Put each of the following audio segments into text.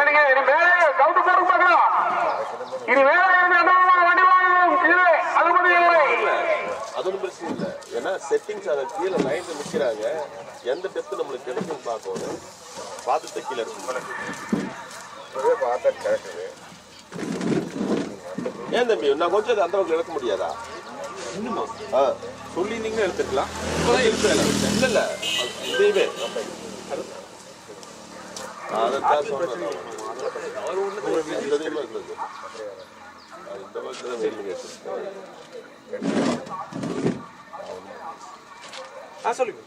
சரிங்க இனி மேலே கவுட்டு போட்டு பார்க்கலாம். இனி மேலே வண்டி வாங்கணும் கீழே அனுமதி இல்லை. அது ஒன்றும் பிரச்சனை இல்லை. ஏன்னா செட்டிங்ஸ் அதை கீழே லைன்ல நிற்கிறாங்க. எந்த டெப்த் நம்மளுக்கு கிடைக்கும் பார்க்கணும். பார்த்துட்டு கீழே இருக்கும். பார்த்தா கிடக்குது. ஏன் தம்பி நான் கொஞ்சம் அந்த பக்கம் எடுக்க முடியாதா? இன்னுமா சொல்லி நீங்களும் எடுத்துக்கலாம். இல்லை இல்லை இதையுமே அதான் சொல்றேன். இந்த பக்கத்துல சொல்லுங்க.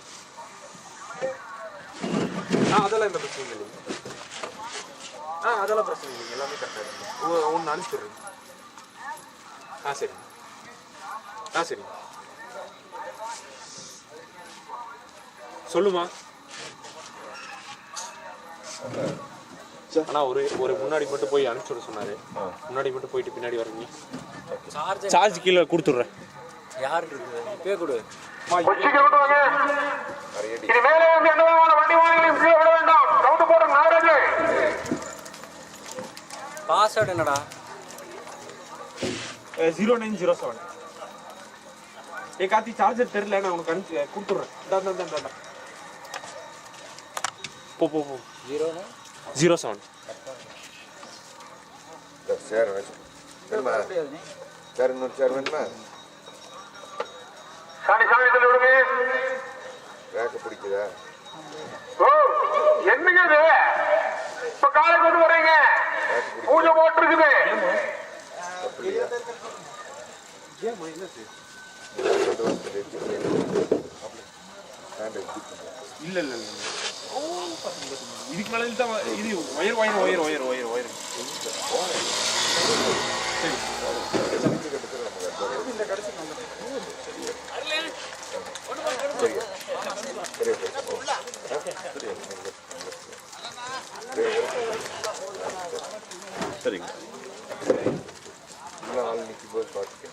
அதெல்லாம் எந்த பிரச்சனை இல்லை. அதெல்லாம் பிரச்சனை இல்லை. எல்லாமே கரெக்டாக இருக்கு. ஒன்று அனுப்பிச்சிடுறேன். சரி சரி சொல்லுமா. ஆனா ஒரு முன்னாடி மட்டும் போய் அனுப்பிச்சுட சொன்னாரு. முன்னாடி மட்டும் போயிட்டு பின்னாடி வரீங்க. சார்ஜ் கீழே கொடுத்துட்றேன். யார் இருக்கு இப்பே கொடு. பாஸ்வேர்டு என்னடா? 0907. கார்த்தி சார்ஜர் தெரியல, நான் உனக்கு அனுப்பிச்சு கொடுத்துட்றேன். போ 07. சேர் வேணுமா? சார் இன்னொரு சேர் வேணுமா? ரேக்க பிடிக்குதா? என்னங்க இது இப்ப காலை கொண்டு வரீங்க? பூஜை போட்டு இருக்குது. இல்ல இல்ல இல்ல இதுக்கு மேல தான் இது ஒயர் சரிங்க. ஆள் நிற்கி போய் பார்த்துக்க.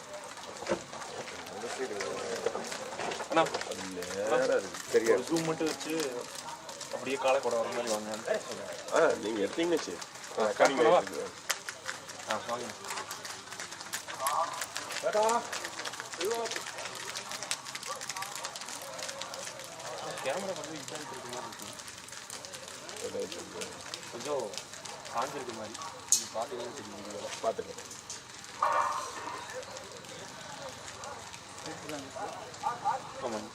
சரியா ஜூம் மட்டும் வச்சு அப்படியே காலை கூட வர மாதிரி வாங்க. நீங்க எடுத்தீங்கன்னு சரி. வாங்க. கேமரா வந்து கொஞ்சம் காஞ்சிருக்கு மாதிரி பார்த்தீங்கன்னா தெரியும். பார்த்துக்கேன். ஆமாம்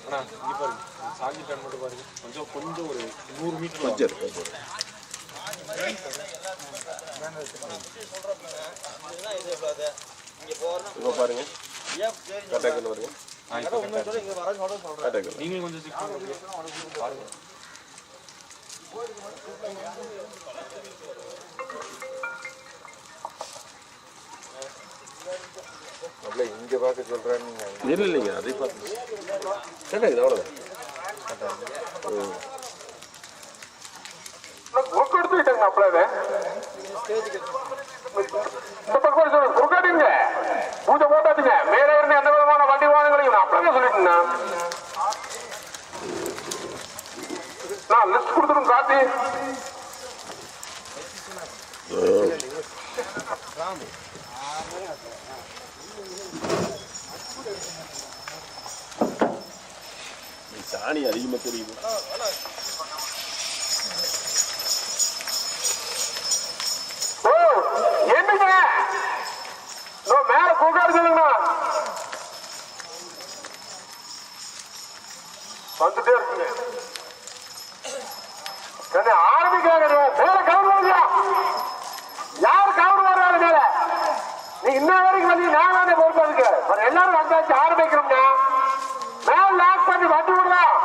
அண்ணா இங்கே பாருங்க, சாஞ்சி டன் மட்டும் பாருங்க. கொஞ்சம் ஒரு 100 மீட்டர் கொஞ்சம் இப்போ பாருங்க. கட்டாக்கல் வருங்க. நீங்களும் கொஞ்சம் பாருங்க. இங்க பார்க்க சொல்றேன்னு இல்லைங்க, அதை பார்த்து கட்டாக்குது அவ்வளோதான். எடுத்துக்கிட்டாங்க அப்பளவே பூஜை போட்டாச்சுங்க. மேலே இருந்து எந்த விதமான வண்டி வாகனங்களையும் நான் அப்பளவே சொல்லிட்டேன்னா நான் லிஸ்ட் கொடுத்துரும் காத்தி. சாணி அதிகமாக தெரியுது. என்னங்க மேல கூக்காடு சொல்லுங்க. வந்துட்டே இருக்குங்க. ஆரம்பிக்கிறாங்க. மேல கவுண்ட் யாரு கவுண்ட் வர்றாரு மேல? நீ இன்ன வரைக்கும் வந்து நான் தானே பொறுப்பாதுக்கு எல்லாரும் வந்தாச்சு. ஆரம்பிக்கிறோம்னா மேல லாக் பண்ணி வண்டி விடுறோம்.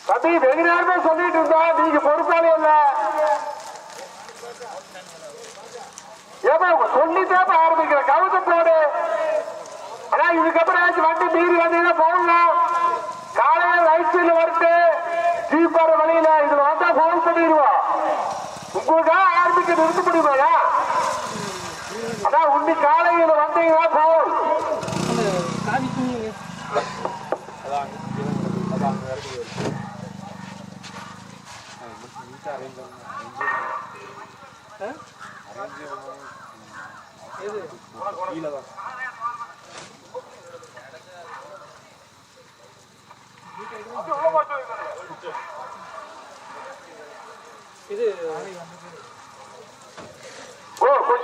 தம்பி வெகு நேரமே சொல்லிட்டு இருந்தா நீங்க பொறுப்பாளி இல்ல. ஏமா சொல்லிட்டேப்ப ஆரம்பிக்கிற கவுத்த போடு. ஆனா இதுக்கப்புறம் வண்டி மீறி வந்தீங்கன்னா போடலாம். காலையில ரைட்ல வரட்டு ஜீப்பார வழியில இதுல வந்தா போன் பண்ணிடுவோம். உங்களுக்காக ஆரம்பிக்க நிறுத்த முடியுமா? அதான் உண்மை காலையில வந்தீங்கன்னா போன்.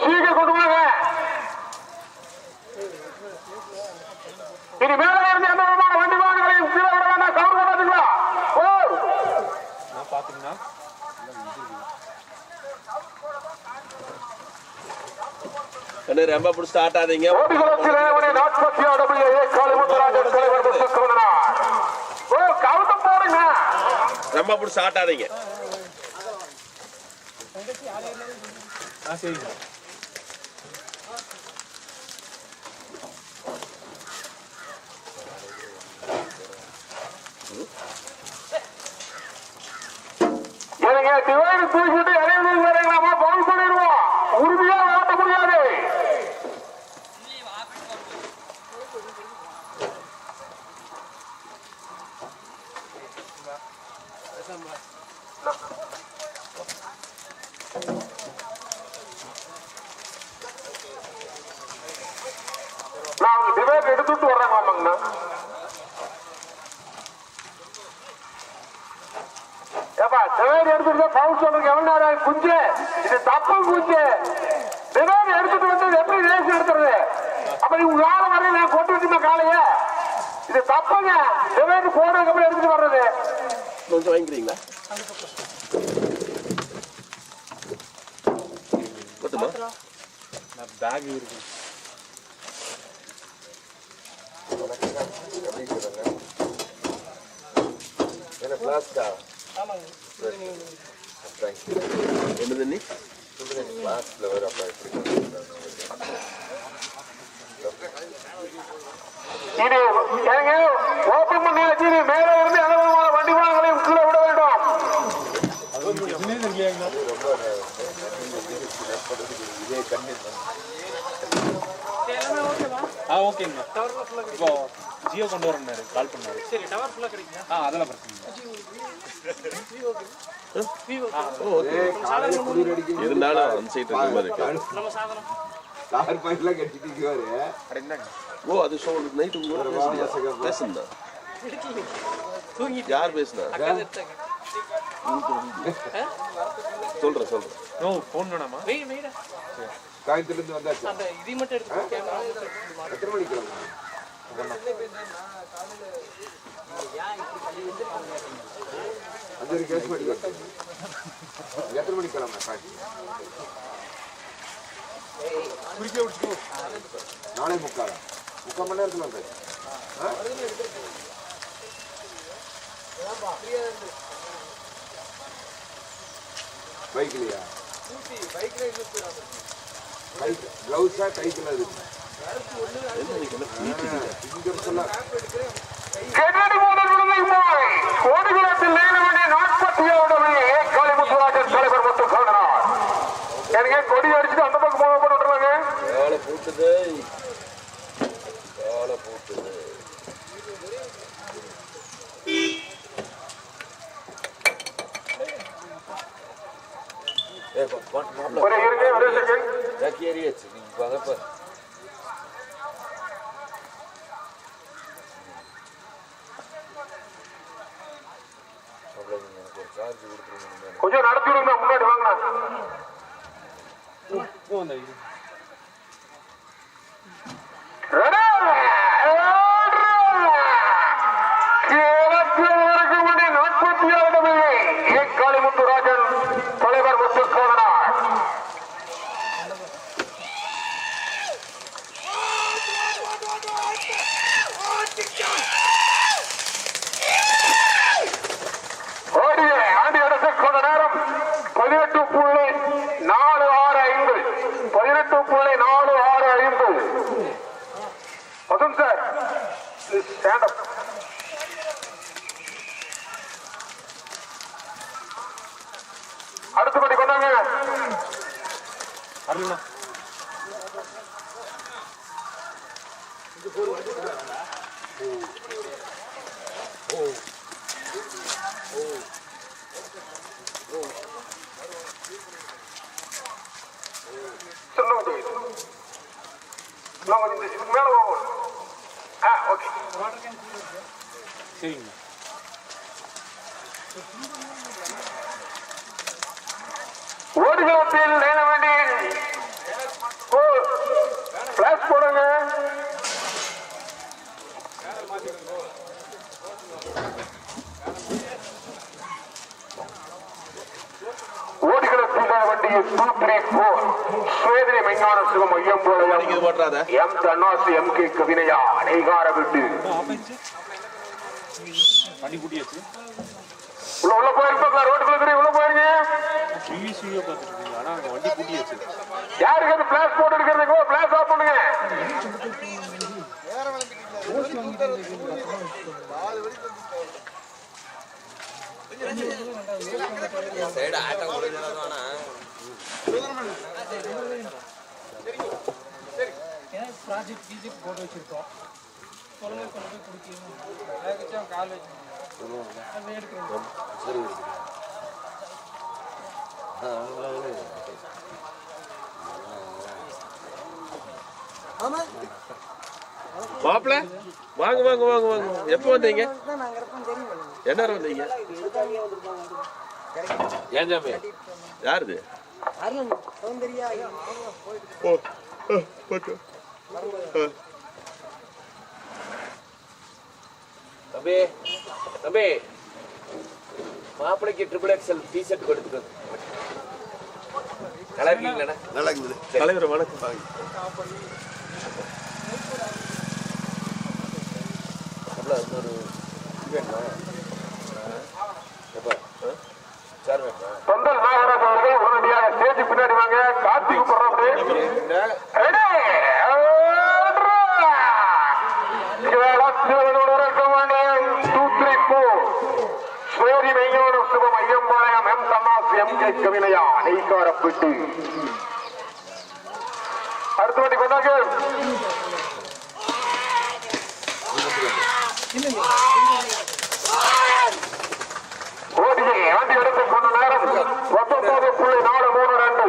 சீக்கிரம் கொண்டு வாங்க. இனி மேல இருந்து எந்த விதமான வண்டி வாகனங்களையும் கீழே விட வேண்டாம். கவர் பண்ணாதீங்களா? நான் பாத்தீங்கன்னா ரொம்ப பிடிச்சி ஆட்டாதீங்க. ஓடிகளத்தில் கவுட்டம் போடுங்க. ரொம்ப பிடிச்சி ஆட்டாதீங்க. சரிங்க. எனக்கு டிவைடு தூக்கிட்டு இடைவெளி வரைங்களாமா பவுன் பண்ணிடுவோம். உறுதியா ஓட்ட முடியாது. நான் டிவைட் எடுத்துட்டு வர்றேன் மாமாங்கண்ணா. ஏப்பா டிவைட் எடுத்துட்டு பவுன் சொல்றதுக்கு எவ்வளவு நேரம் குஞ்சு? இது தப்பு குஞ்சு. டிவைட் எடுத்துட்டு வந்து எப்படி ரேஸ் எடுத்துறது? அப்ப நீ உங்களால வர நான் கொண்டு வச்சுமா காலைய? இது தப்புங்க. டிவைட் போடுறதுக்கு அப்புறம் எடுத்துட்டு வர்றது. கொஞ்சம் வாங்கிக்கிறீங்களா? பேக் இருக்கு. பிளாஸ்டா என்ன தண்ணி? பிளாஸ்ட்ல வர அப்பா இது ஏங்க ஓப்பன் பண்ணி வச்சு மேல இருந்து அனுபவமான வண்டி வாகனங்களையும் கீழே விட வேண்டும். இதே கண்ணு ஓகேங்க. இப்போ ஜியோ கொண்டு வரேன்னாரு, கால் பண்ணாரு. சரி, டவர் ஃபுல்லா கிடைக்குமா? அதெல்லாம் பிரச்சனை இல்லை. இருந்தாலும் அந்த சைட் இருக்க மாதிரி இருக்கு. நம்ம சாதனம் கார் பாயிண்ட்லாம் கட்டிட்டு ஓ அது ஷோ நைட்டு பேசுனா யார் பேசுனா? சொல்றேன். நோ ஃபோன் வேணாமா? காயத்துல இருந்து வந்தாச்சு. அந்த இது மட்டும் எடுத்து கேமரா எத்தனை மணிக்கு அஞ்சு கேஸ் பண்ணிக்கலாம். எத்தனை மணிக்கு கிளம்ப? நாளை முக்கால் மணி நேரத்தில் வந்து பைக்லையா? கிளவுஸா கைக்குள்ள இருக்கு. கென்னடி மோதல் விடுதலை போய் ஓடுகளத்தில் நேர வேண்டிய நாட்பட்டியோடவே காளிமுத்துராஜன் தலைவர் மட்டும் சொல்கிறார். எனக்கு கொடி அடிச்சுட்டு அந்த பக்கம் போக போட்டுருவாங்க. காலை பூட்டுது. ஒரு இருங்க ஒரு செகண்ட். ஏறியாச்சு. நீங்க பதப்ப கொஞ்சம் நடத்தி விடுங்க. முன்னாடி வாங்க. நாட்பட்டியோடவே காளிமுத்துராஜன் தலைவர் மட்டும் சொல்கிறார். ஆண்டி அரசு கொண்ட நேரம் 18.465. 18.465. Sir stand up. அடுத்தபடி கொண்டாங்க. அருணா ஓ சரிங்க. ஓடுகளத்தில் நேர வேண்டிய பிளாஸ் போடுங்க. ஓடுகளத்தில் வண்டியை 234 சுவேதிரி மெய்ஞான சிவம் ஐயம்போளையம் எம் தன்னாசி எம் கே கவினையா அநேகார விட்டு பண்ணி கூட்டியாச்சு. உள்ள போயிருப்பாங்களா? ரோட்டுக்குள்ள தெரியும் உள்ள போயிருங்க. டிவிசியோ பார்த்துட்டு இருக்கீங்க. ஆனால் அங்கே வண்டி கூட்டியாச்சு. யாருக்கு அது பிளாஸ் போட்டு இருக்கிறதுக்கோ பிளாஸ் ஆஃப் பண்ணுங்க. ப்ராஜெக்ட் கீஜெக்ட் போட்டு வச்சிருக்கோம். சொல்லுங்க கொண்டு போய் குடிக்கணும். கால் வச்சு எடுக்கிறோம். மாப்பிள்ள வாங்க வாங்க வாங்க வாங்க. எப்போ வந்தீங்க? என்ன வந்தீங்க? ஏன் ஜாமி யாருது? தம்பி தம்பி மாப்பிளைக்கு ட்ரிபிள் எக்ஸ்எல் டி ஷர்ட் கொடுத்துட்டு நல்லா இருக்கீங்களா? நல்லா இருக்குது தலைவர் வணக்கம். தொண்டல் நாகராஜ் அவர்கள் உடனடியாக ஸ்டேஜ் பின்னாடி வாங்க. கார்த்திக் சுவேதி மெய்ஞான சிவம் Ayyampalayam M Thannasi M K கவினையா நெய்க்காரப்பட்டு அடுத்த வாட்டி கொண்டாங்க. ஓடியை ஆண்டி எடுத்துக் கொண்ட நேரம் 19.432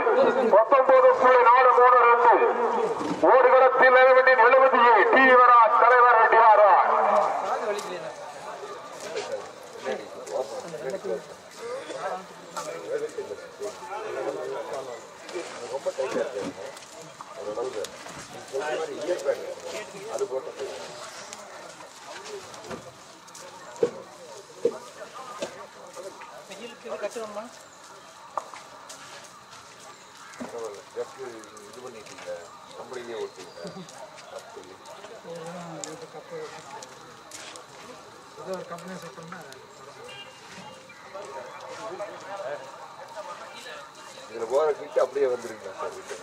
19.432 ஓடுகளத்தில் வேண்டிய 70 டிவராஜ் தலைவர் டிஆர்ஆர் அது போட்டது கட்டுவோம்மா. இது பண்ணிட்டீங்க கம்பெனிலே ஓட்டிங்க கம்பெனி செட் பண்ணா இதில் போகிற கிட்ட அப்படியே வந்துருங்க சார் வீட்டு.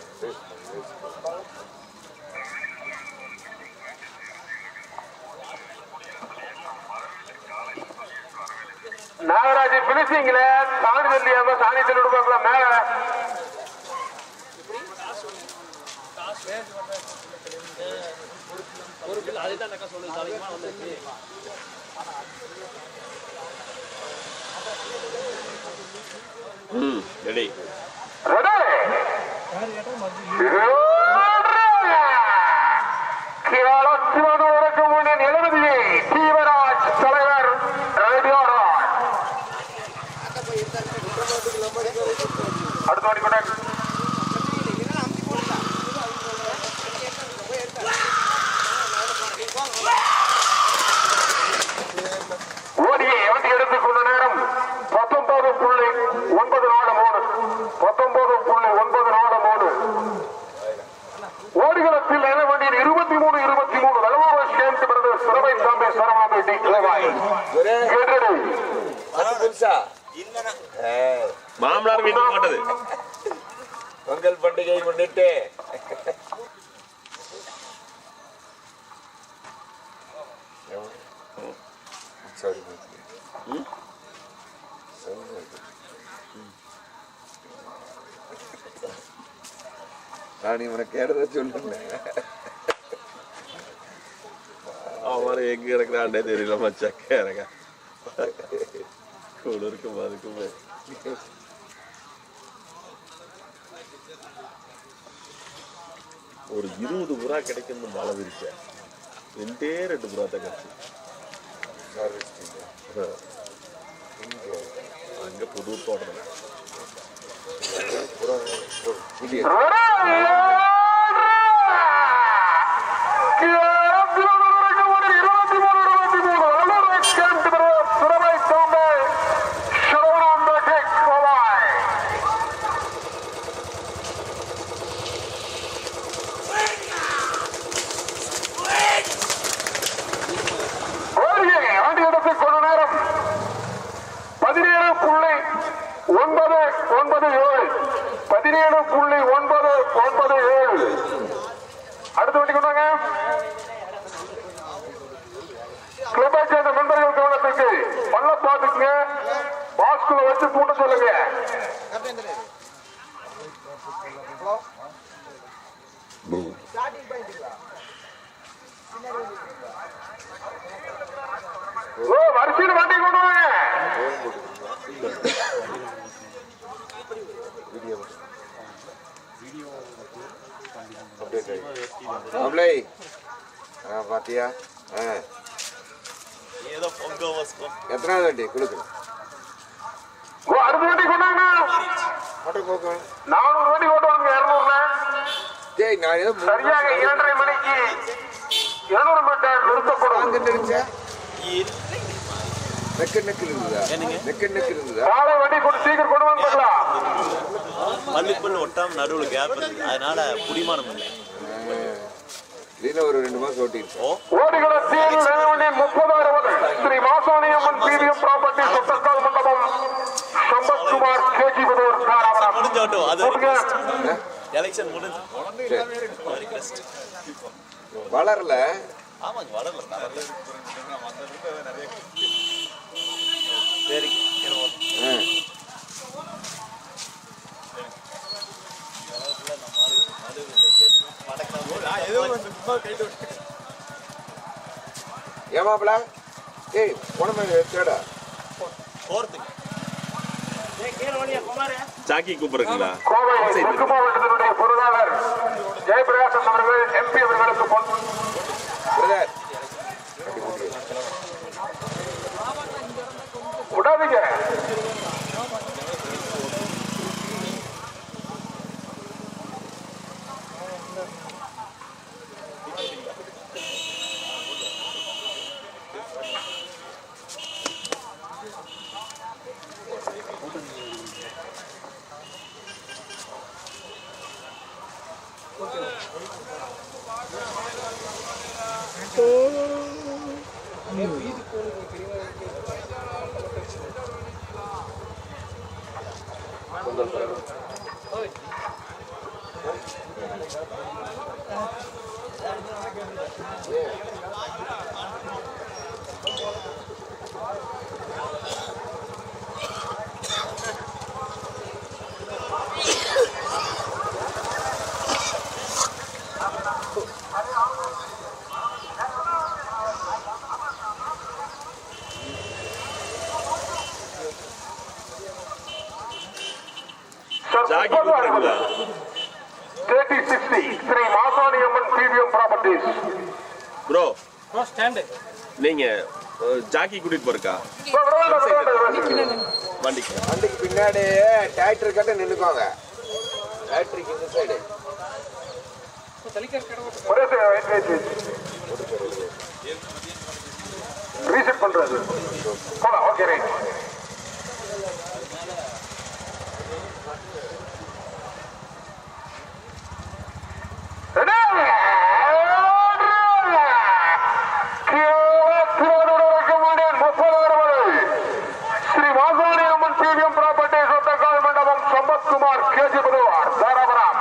நாகராஜ் பினிஷிங்ல சாணிதல்லியாம சாணிதல் விடுவாங்களா மேல ரெடி தீவராஜ் தலைவர் அடுத்த வாடி கொண்டாங்க. ஓடியை வண்டி எடுத்துக் கொண்ட நேரம் 19.943 19.943 ஓடுகளத்தில் என வண்டியில் 23 வலுவாக சேர்ந்து பிறந்த சிறவை சாமி சரவாமி டி கிளவாய் மாமனார் வீட்டுக்கு போட்டது பொங்கல் பண்டிகை முன்னிட்டு நான் இவனை கேட்டதை சொல்லுங்க. அவன் எங்க இருக்கிறான்னே தெரியல மச்சக்க இருக்க கூட இருக்கும் அதுக்குமே ஒரு 20 புறா கிடைக்கும் மழை விரிச்ச 2 புறா தான் கிடைச்சு. அங்கே புது தோட்டம் புதிய அடுத்த வண்டி கொண்டாங்க. கிளப்பை சேர்ந்த நண்பர்கள் கவனத்துக்கு பள்ளப்பாட்டுக்குங்க பாஸ்குல வச்சு கூட்ட சொல்லுங்க. வரிசையில் வண்டி கொண்டு வாங்க. பாத்தியா ஏதோ பொங்க எத்தனாவது வண்டி கொடுக்கு அடுத்த வண்டி கொண்டாங்க. 400 வண்டி ஓட்டுவாங்க. 200 சரியாக 2:30 மணிக்கு 200 மீட்டர் நிறுத்தப்படும். காலை வண்டி கொண்டு சீக்கிரம் கொண்டு வாங்க பார்க்கலாம். பள்ளிப்பல் ஒட்டாம நடுவில் கேப் இருக்கு, அதனால புடிமானம் இல்லை. ஒரு 2 மாசம் ஓட்டிருக்கோம். ஓடிகளத்தில் 30,000 ஸ்ரீ மாசாணியம்மன் பீடியம் ப்ராப்பர்ட்டி சொத்தக்கால் மண்டபம் சம்பத்குமார் கேஜி முடிஞ்சோட்டும் அது எலெக்ஷன் முடிஞ்சு வளரல. ஆமாங்க வளரல. சரி ஏமாப்ல ஏய் உடம்பு தேடா ஜாக்கி கூப்பிடுறீங்களா? கோவை தெற்கு மாவட்டத்தினுடைய பொருளாளர் ஜெயபிரகாசன் அவர்கள் எம்பி அவர்களுக்கு விடாதீங்க. ஜாக்கி கூப்பிடுறீங்களா? 3060 ஸ்ரீ மாசாணியம்மன் பீடியம் ப்ராப்பர்ட்டிஸ். ப்ரோ நீங்க ஜாக்கி கூட்டிட்டு போறக்கா? வண்டிக்கு பின்னாடி டிராக்டர் கட்ட நின்னுக்கோங்க. டிராக்டருக்கு இந்த சைடு ரீசெட் பண்றது போலாம். Okay right. ஸ்ரீ மாசாணியம்மன் பீடியம் ப்ராப்பர்ட்டி சொத்தக்கால் மண்டபம் சம்பத்குமார் கேஜி பதுவார் தாராபுரம்.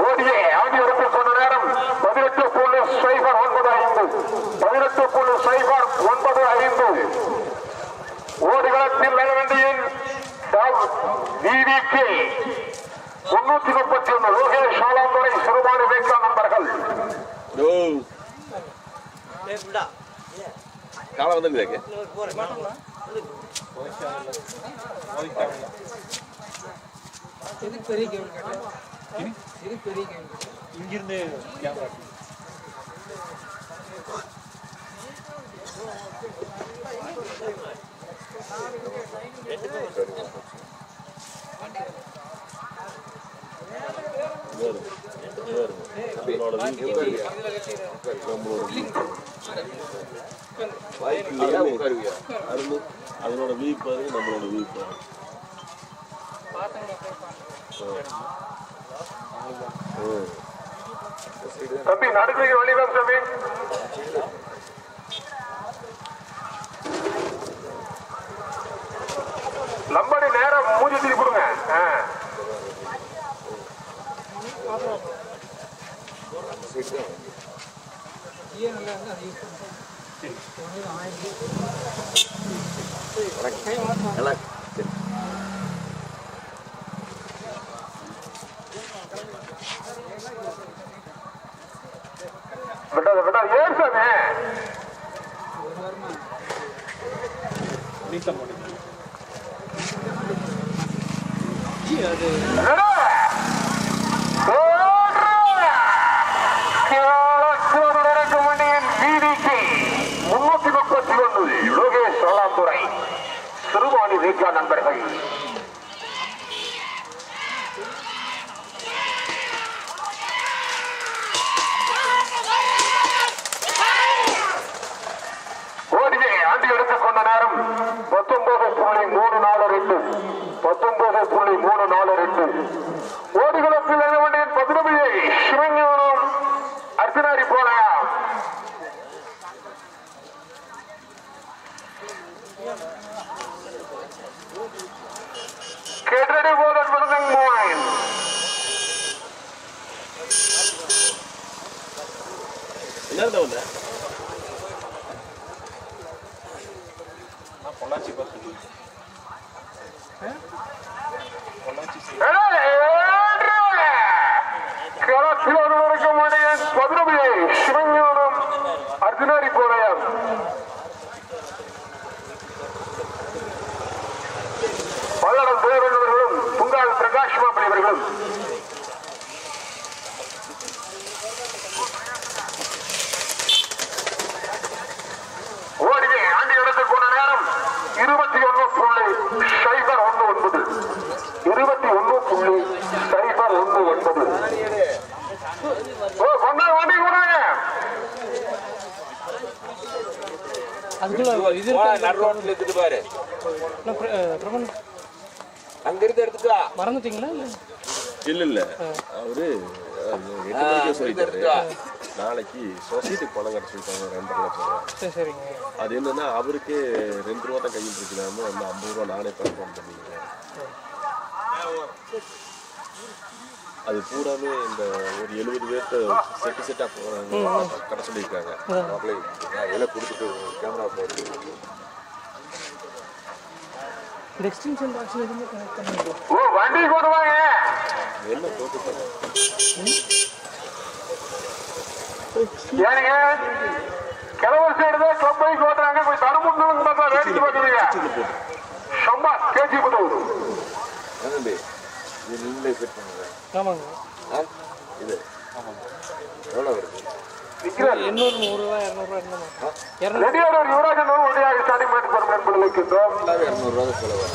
ஓடியே ஆண்டியருக்கு சொன்ன நேரம் 18.095 18.095 ஓடிகளத்தில் நகவண்டியின் VVK 331 லோகேஷ் சாலாந்துறை சிறுபாடு வேட்கா நண்பர்கள். காலம் வந்து பெரிய கேபிள் கேட்டேன். இது பெரிய கேம். இங்கிருந்து கேமரா அதனோட வியூ பாருங்க, நம்மளோட வியூ பாருங்க. தம்பி நடுக்கிறீங்க வழிதான் தம்பி. லம்படி நேரம் மூஞ்சி தூக்கி கொடுங்க. ஏன் நல்லா இருந்தா அது யூஸ் பண்ணுங்க. நல்லா விட்டாத விட்டா ஏன் சாமி நீட்டம் பண்ணுங்க. அது லோகேஷ் சோழாந்துறை சிறுவாணி வீக்கா நண்பர்கள் ஓடியை ஆண்டி எடுத்துக் கொண்ட நேரம் 19.342 19.342 ஓடிகளத்தில் வேண்டியின் 19 சிவஞானம் அர்த்தநாரி போன Get ready for that running point. என்ன வந்த பொள்ளாச்சி பார்த்து பொள்ளாச்சி சிவஞானம் அர்ஜுனாரி போராயம் பல்லடம் தேவர்களும் புங்கால் பிரகாஷ் மாப்பிள்ளை அவர்களும் ஓடிவே ஆண்டி இடத்துக்கு போன நேரம் 21.019 21.019 கொண்டா வண்டி போனாங்க. அதுக்குள்ள இது நடுரோட்ல எடுத்துட்டு பாரு, பிரபன் அங்கிருந்து எடுத்துட்டு வா. மறந்துட்டீங்களா இல்ல இல்ல அவரு 8 மணிக்கே சொல்லிட்டாரு. நாளைக்கு சொசைட்டி பணம் கட்ட சொல்லிட்டாங்க 2.5 லட்சம் ரூபா. சரி சரிங்க. அது என்னன்னா அவருக்கே 2 ரூபா தான் கையில் இருக்கலாம, நம்ம 50 ரூபா நானே பணம் பண்ணிக்கிறேன். அது பூராமே இந்த ஒரு 70 பேர்த்த செட்டா கட்ட சொல்லியிருக்காங்க. எல்லாம் கொடுத்துட்டு கேமரா போட்டு இந்த எக்ஸ்டென்ஷன் பாக்ஸ்ல இருந்து கனெக்ட் பண்ணிடுவோம். ஓ வண்டி போடுவாங்க. என்ன போட்டு ஏனுங்க கிளவர் சைடு தான் கிளப் பைக் ஓட்டுறாங்க. கொஞ்சம் தடுமுன்னு பார்த்தா வேடிக்கை பார்த்துருங்க. சம்பா கேஜி போட்டு தம்பி இது நீங்களே செட் பண்ணுங்க. ஆமாங்க. இது எவ்வளோ வருது? 800 100 ரூபா 200 ரூபா என்ன ரெடியோட ஒரு யுவராஜன் உடையாக ஸ்டார்டிங் பண்ணிட்டு போற என்பது வைக்கின்றோம். 200 ரூபா செலவு.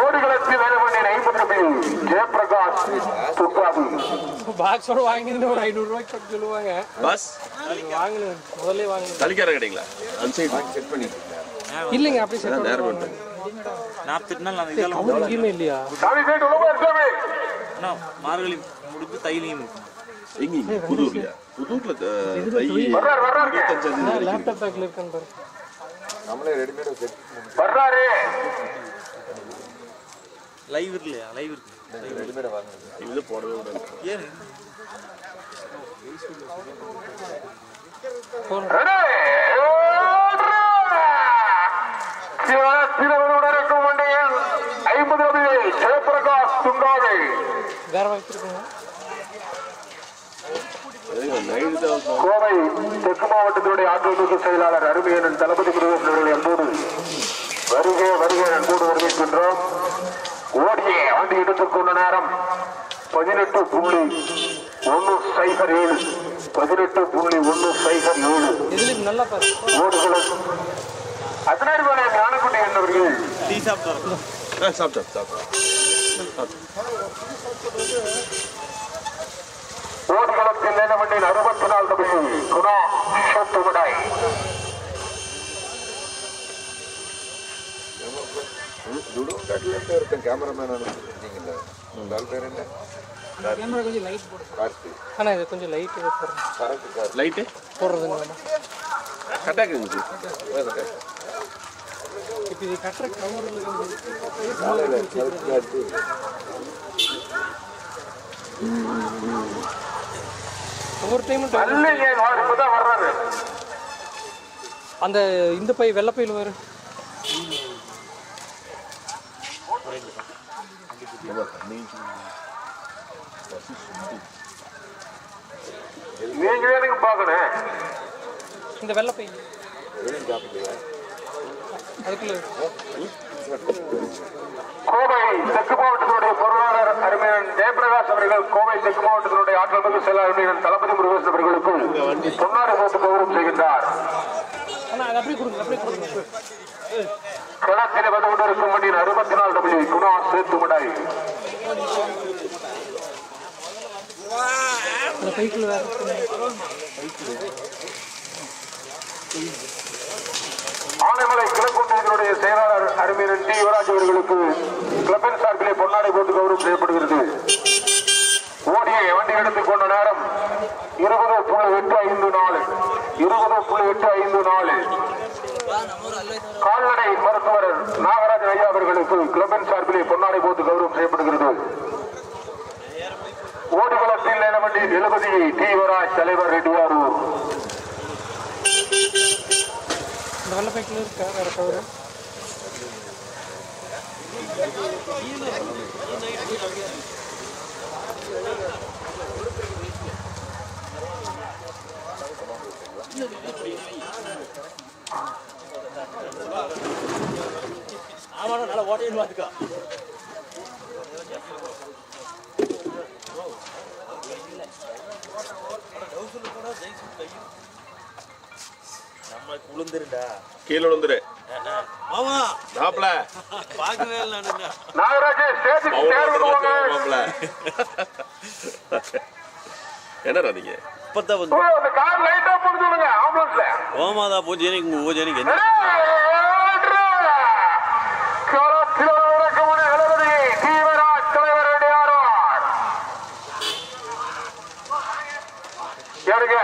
ஓடிகளத்தில் வேலை பண்ணி 50 ஜெயபிரகாஷ் துர்காவி பாக்ஸோட வாங்கிருந்து ஒரு 500 ரூபாய்க்கு கட்ட சொல்லுவாங்க. பஸ் வாங்கணும் முதல்ல வாங்கணும். தலிக்கார கிடைங்களா அந்த சைடு செட் பண்ணிட்டீங்க? இல்லைங்க அப்படி செட் நேரம் பண்ணுவாங்க. பண்ணுங்க. அவங்க எங்கேயுமே இல்லையா? சாமி சைடு உள்ள சாமி மார்கழி முடிஞ்சு தைலியும் எங்க புதூர்லயா? புதூர்ல வர்றாரு வர்றாரு 25 லேப்டாப் பேக்ல இருக்கான்னு பாரு. நம்மளே ரெடிமேடாக செட் வர்றாரு. லைவ் இல்லையா? லைவ் இருக்கு. ரெடிமேடாக வாங்குறது. இது போடவே விடாது. ஏன் ஜெயபிரகாஷ் துங்காவை வேற வைத்திருக்கோங்க. கோவை தெற்கு மாவட்டத்தினுடைய அதிமுக செயலாளர் அருமையன் தளபதி முருகன் அவர்கள் அன்போடு வருகை வருகை அன்போடு வரவேற்கின்றோம். ஓடிய வண்டி எடுத்துக்கொண்ட நேரம் 18.107 18.107 இதுல நல்லா பாரு. ஓடுகளும் அதனால ஞானக்குட்டி என்பவர்கள் டீ சாப்பிட்டு ஓடுகளத்தில் நிலவண்டின் 64 W குணா சோத்துமடாய் ஒருத்தன் கேமராமேன் அனுப்பிச்சிருந்தீங்கல்ல உங்க ஆள் பேர் என்ன? கேமரா கொஞ்சம் லைட் போடு. கார்த்தி. ஆனா இது கொஞ்சம் லைட் போடுறேன். கரெக்ட் கார்த்தி. லைட்டு போடுறதுங்க. கட்டாக்கு இருந்துச்சு. இப்போ இது கட்டுற கவர்ல கார்த்தி. ஒவ்வொரு டைமும் தான் வர்றாரு. அந்த இந்த பை வெள்ளை பையில் வரும். நீங்க எனக்கு பார்க்கணும். இந்த வெள்ளை பை அதுக்குள்ள கோவை தெற்கு மாவட்டத்தினுடைய பொருளாளர் அருமையன் ஜெயபிரகாஷ் அவர்கள் கோவை தெற்கு மாவட்டத்தினுடைய ஆற்றல் மிகு செயலர் அருமையன் தளபதி முருகேசன் அவர்களுக்கு பொன்னாடை போட்டு கௌரவம் செய்கின்றார். ஆனா அது அப்படியே கொடுங்க, அப்படியே கொடுங்க. களத்தில் வந்து கொண்டிருக்கும் வண்டியின் 64 W குணா சேத்துமடாய் அந்த பைக்குள்ள வேற ஆனைமலை கிழக்குன்றினுடைய செயலாளர் அருமையன் டி யுவராஜ் அவர்களுக்கு கிளப்பின் சார்பிலே பொன்னாடை போட்டு கௌரவம் செய்யப்படுகிறது. ஓடிய வண்டி எடுத்துக் கொண்ட நேரம் 20.854 20.854 கால்நடை மருத்துவர் நாகராஜன் ஐயா அவர்களுக்கு கிளப்பின் சார்பிலே பொன்னாடை போட்டு கௌரவம் செய்யப்படுகிறது. ஓடுகளத்தில் நிலவண்டி 70 டி யுவராஜ் தலைவர் ரெட்டியாரூர். இந்த வெள்ளை பைக்குள்ள இருக்கா வேற கவர்? ஆமாண்ணா நல்லா ஓட்டையும் பார்த்துக்கா. நம்ம உளுந்துருண்டா கீழே விழுந்துரு. ஆமா மாப்பிள பார்க்கவே இல்லை நான். நாகராஜ் ஸ்டேஜுக்கு தேர்வு பண்ணுவாங்க. மாப்பிள என்னடா நீங்க இப்பதான் வந்து அந்த கார் லைட்டா போட்டு சொல்லுங்க ஆம்புலன்ஸ்ல. ஓமாதா பூஜைக்கு பூஜைக்கு என்ன களத்தில் நடக்கும் 70 டி யுவராஜ் தலைவர் ரெட்டியாரூர். யாருங்க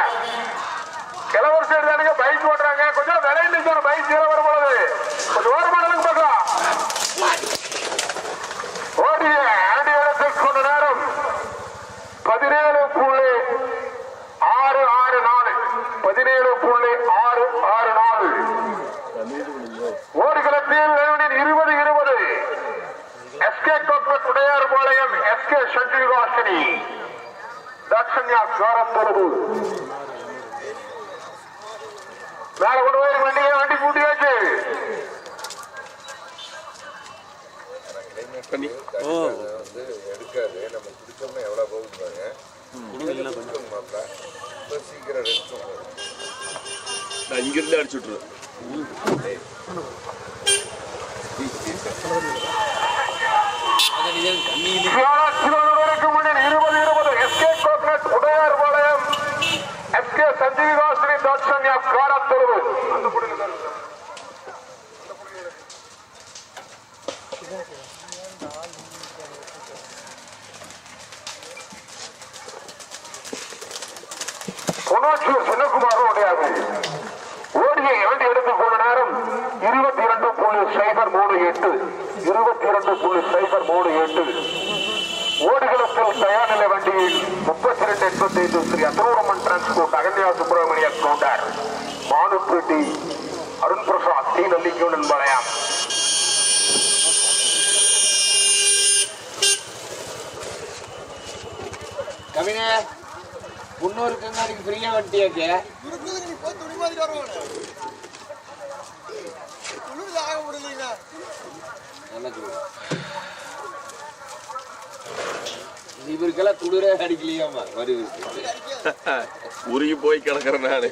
கிளவர் சைடு தானுங்க பைக் ஓட்டுறாங்க. கொஞ்சம் விலையில் நிற்கணும் பைக் கீழே வரும்பொழுது கொஞ்சம் ஓரமானதுக்கு பார்க்கலாம். ஓடிய ஆண்டி இடத்துக்கு கொண்ட நேரம் 17.664 17.664 ஓடுகளத்தில் 20 எஸ்கே கோட்பட் உடையார் பாளையம் எஸ்கே சஞ்சிவாசினி தட்சண்யா காரத்தொழுவு மேல கொண்டு போய் வண்டி கூட்டியாச்சு. பண்ணி ஓ வந்து எடுக்காது. நம்ம குடிச்சோம்னா எவ்வளவு போகுதுங்க. மாப்பிள்ள சீக்கிரம் ரெஸ்ட் நான் இங்கிருந்து அடிச்சு விட்டுருவேன். எஸ்கே கோட்பட் உடையார் பாளையம் எஸ்கே சஞ்சீவிகாசினி தாட்சண்யா காரத்தொழுவு பொன்னாச்சியூர் சின்னகுமார் உடையாது. ஓடிய வண்டி எடுத்துக் கொண்ட நேரம் 22.038 22.038 ஓடுகளத்தில் தயார் நிலை வண்டியில் 32.85 ஸ்ரீ அத்ரூரமன் டிரான்ஸ்போர்ட் அகன்யா சுப்பிரமணிய கவுண்டர் மானுப்பேட்டி அருண் பிரசாத் டி நல்லிக்கோன் பாளையம். கவினே முன்னூறு கண்ணாடிக்கு ஃப்ரீயா வண்டியாச்சு. நல்லா இவருக்கெல்லாம் குளிரே அடிக்கலையாமா வருது உருகி போய் கிடக்குறேன் நானு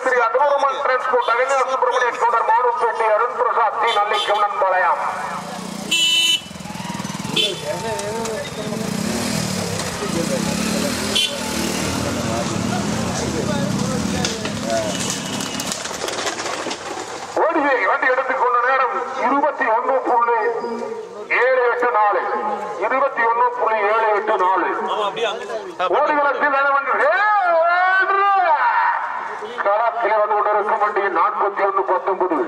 ஸ்ரீ அகோரமன் டிரான்ஸ்போர்ட் அகநில சுப்பிரமணிய கவுண்டர் மாறுப்பேட்டை அருண் பிரசாத் டி நல்லி கவுனன் பாளையம். ஓடியை வண்டி எடுத்துக்கொண்ட நேரம் 21.784 21.784 ஓடிகளத்தில் களத்தில் வந்து கொண்டிருக்கும் வண்டியின் 41.19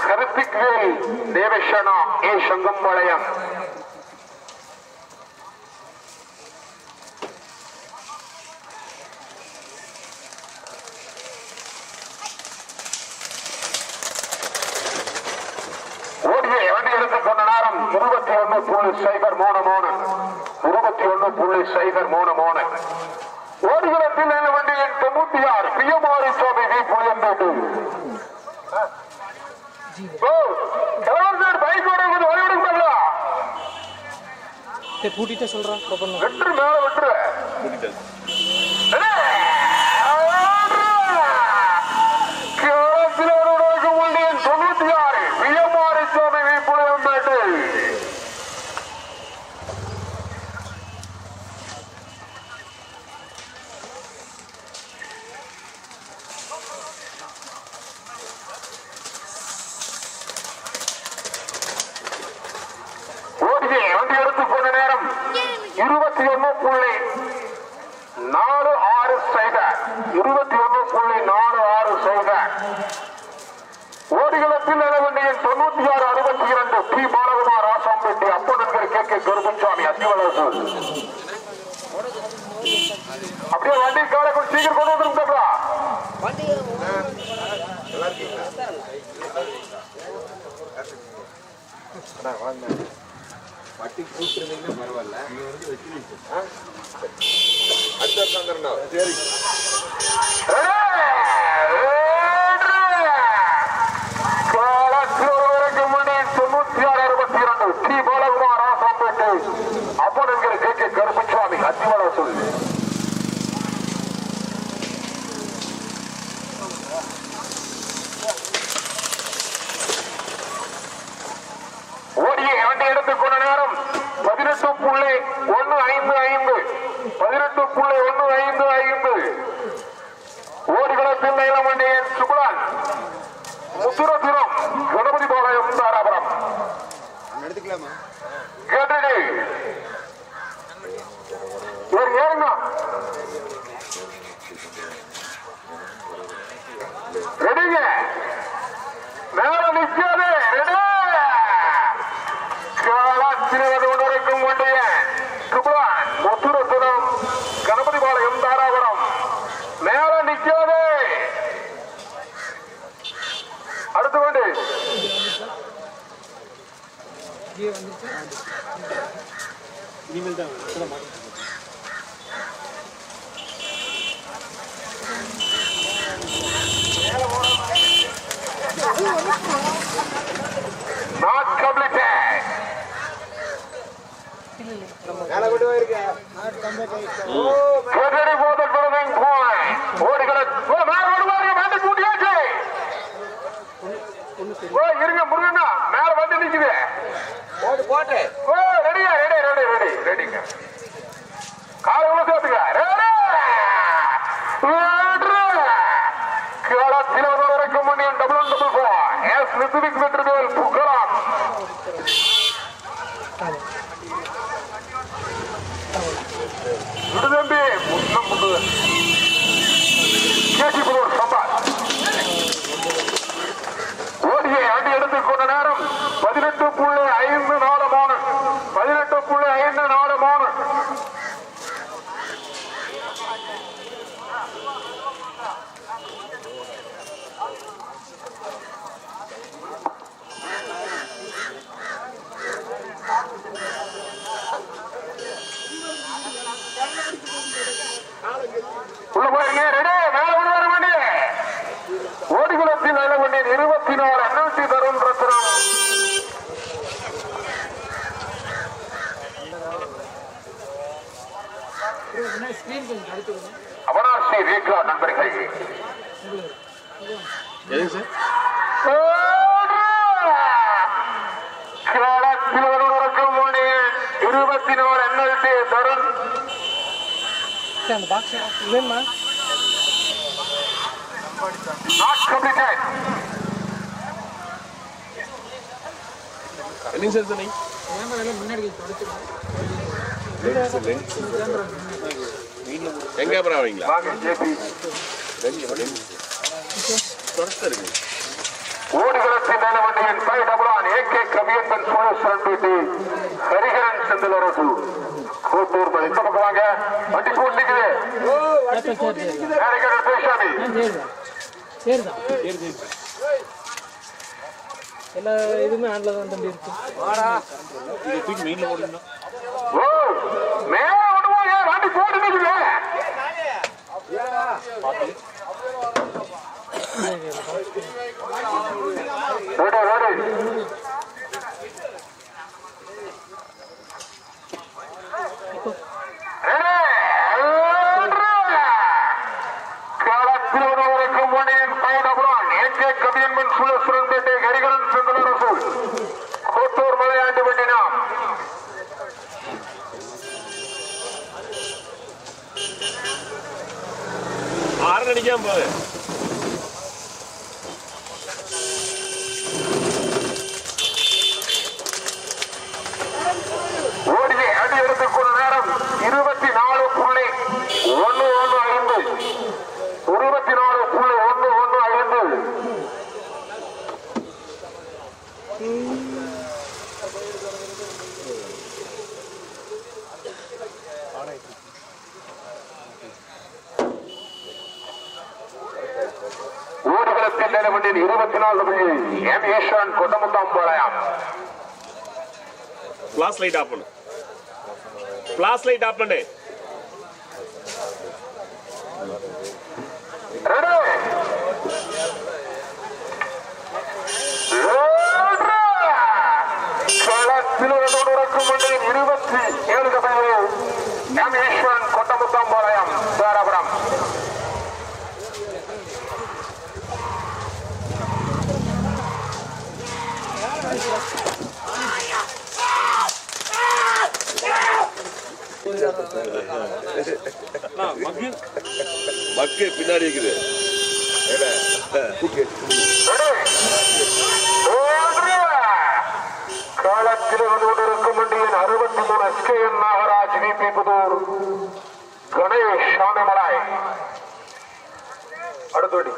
கருத்திக் வேல் தேவேஷனா ஏ சங்கம்பாளையம். ஓடியை வண்டி எடுத்துக்கொண்ட நேரம் 21.03 21.03 ஓடிகளத்தில் வண்டியின் 96 பியமாரி சுவாமி வி புளியம்பேட்டு. பைக்கோட வழிவிடுங்களா கூட்டிகிட்டே சொல்கிறான் வெற்று மேல வெற்று வண்டியின் 96 பியமாரி சுவாமி வி புளியம்பேட்டு. வண்டி எடுத்துக்கொண்ட நேரம் 21.46 ஓடிகளத்தில் வண்டியின் 96-62 பி பாலகுமார் ஆசாம்பேட்டை அப்பனங்கள் கே கே கருப்பசாமி அத்திவலசு. அப்படியே வண்டி காலை கொஞ்சம் சீக்கிரம் கொண்டு வந்துருக்கா வட்டி கூட்டுறதுன்னு பரவாயில்ல அடுத்த சரி பாலகுமார் ஆசாம்பேட்டை அப்பனங்கள் கே கே கருப்பசாமி அத்திவலசு. ஓடியை வண்டி எடுத்துக்கொண்ட நேரம் 18.155 ஓடிகளத்தில் வண்டியின் சுகுலான் முத்துரபுரம் கணபதி பாளையம் தாராபுரம் எடுத்துக்கலாமா கேட்டது ஏறுங்க ரெடிங்க மேல நிற்காது ரெடி காலாட்சியில் வந்து கொண்டிருக்கும் வண்டிய சுகுலான் முத்துரபுரம் கணபதி பாளையம் தாராபுரம் மேல நிற்காது. அடுத்த வண்டி இனிமேல் தான் not completed. மேல கொண்டு போயிருக்க Get ready for the turning point. இருங்க முருகண்ணா மேல வந்து நிக்குது. போட்டு போட்டு ரெடியா ரெடிங்க கால உள்ள சேர்த்துக்க வரைக்கும் மணியன் 4 எஸ் லித்துவிக் வெற்றிவேல் புகழாம் விடுதம்பி முன்னம் முன்னுது கேசி புதூர் சம்பாத் ஓடியை ஆண்டி எடுத்துக்கொண்ட நேரம் 18.54 18.54 உள்ள போயிருங்க ரெடி மேல கொண்டு வர மாட்டேன் ஏற்கிறார் நண்பர்கள். எதுங்க சார்? களத்தில் ஒருவருக்கும் 24 NLT தருண் அந்த பாக்ஸ் வேணுமா? Not completed. என்னங்க சார் சொன்னீங்க? எங்க கேமரா வைங்களா? வாங்க ஜேபி. ஓடுகளத்தின் மேல வண்டியின் 5 டபுள் ஆன் AK கவியன்பன் சோழேஸ்வரன் பேட்டி ஹரிஹரன் செந்தில் அரசு கோட்டூர் இந்த பக்கம் வாங்க. வண்டி போட்டு நிக்குது. ஹரிஹரன் பேசாமி சரிதான் எல்லா இதுவுமே ஆன்ல தான் தம்பி இருக்கு. ஓ மேல விடுவாங்க. வண்டி போட்டு நிக்குது. களத்தில் ஒருவருக்கும் மணியின் 5 டபுள் ஆன் AK கவியன்பன் சோழேஸ்வரன் பேட்டை ஹரிஹரன் செந்தில் அரசு கோட்டூர் மலையாண்டு வெட்டினாம். ஆறு அடிக்காம போகுது. ஓடிய அடி எடுத்துக்கொண்ட நேரம் 24.115 24.115. ஓடுகளத்தில் நிலவண்டின் 24 M Eswaran Kondamuthampalayam. Flash light off பண்ணு. ஃபிளாஷ் லைட் ஆஃப் பண்ணு. களத்தில் ஒருவருக்கும் மண்டியின் 27 M ஈஸ்வரன் கொண்டமுத்தாம்பாளையம் தாராபுரம். மக்கு பின்னாடி இருக்குது. களத்தில் கொண்டிருக்கும் வண்டியின் 63 SKN நாகராஜ் VP புதூர் கணேஷ் சாமிமலாய். அடுத்தபடி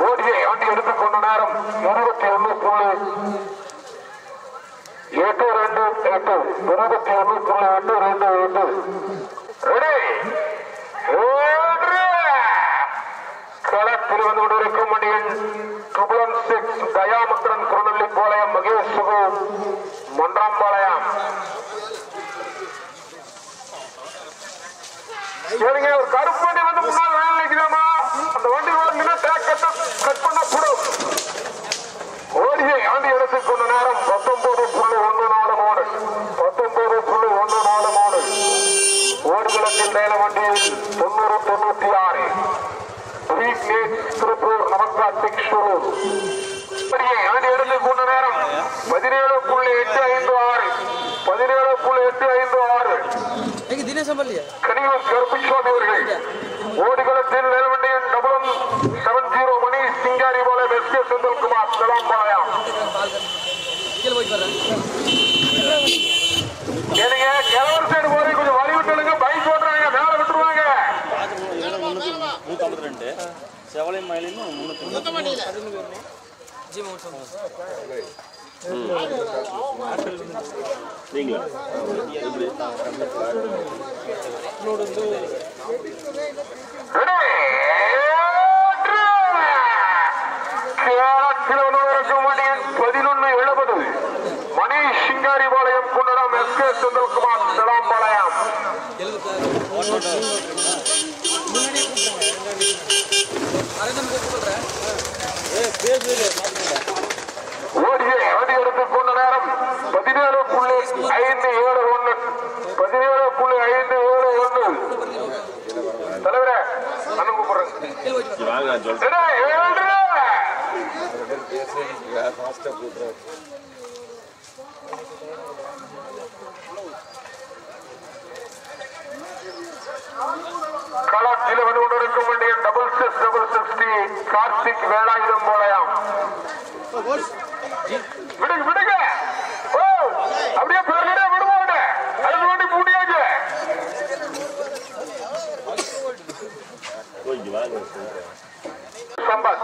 ஓடியை ஆண்டி எடுத்துக்கொண்ட நேரம் 21.82 களத்தில் வந்து கொண்டிருக்கும் மணியன் 666 தயாமுத்திரன் குருநெல்லி பாளையம் மகேஷ் சுகு மன்றாம்பாளையம். சரிங்க, ஒரு கருப்பு வண்டி வந்து முன்னால் வேலை நிற்கிறாமா? அந்த வண்டி வழங்கினா கட் பண்ண கூடும். ஓடியை ஆண்டி எடுத்துக்கொண்ட நேரம் 19.14 19.14 ஓடுகளத்தில் மேல வண்டியில் 90-96 திருப்பூர் நமஸ்கார் பிக்ஷூர். ஆண்டி எடுத்துக்கொண்ட நேரம் 17.856 கனியூர் கருப்புசாமி அவர்கள். ஓடுகளத்தில் மேல்வண்டியின் 70 மணி சிங்காரி போல SK செந்தில்குமார் செலாம்பாளையம். ஏனுங்க கிழவர் சைடு போய் கொஞ்சம் வழி விட்டுடுங்க. பைக் ஓட்டுறாங்க, மேல விட்டுருவாங்க. 152 செவலை மயிலின் 300 நீங்களா மணி சிங்காரிபாளையம் கொண்டடம் SK செந்தில்குமார் செலாம்பாளையம். 17.51 17.571 தலைவரே அண்ணன் கூப்பிடுறேன் வாங்க நான் சொல்றேன் களத்தில் வந்து கொண்டிருக்கும் வேண்டிய double 60 கார்த்திக் வேலாயுதம் போலயாம் விடுங்க விடுங்க ஓ அப்படியே பிறகு விடுவாங்க அது வேண்டி பூட்டியாச்சு சம்பத்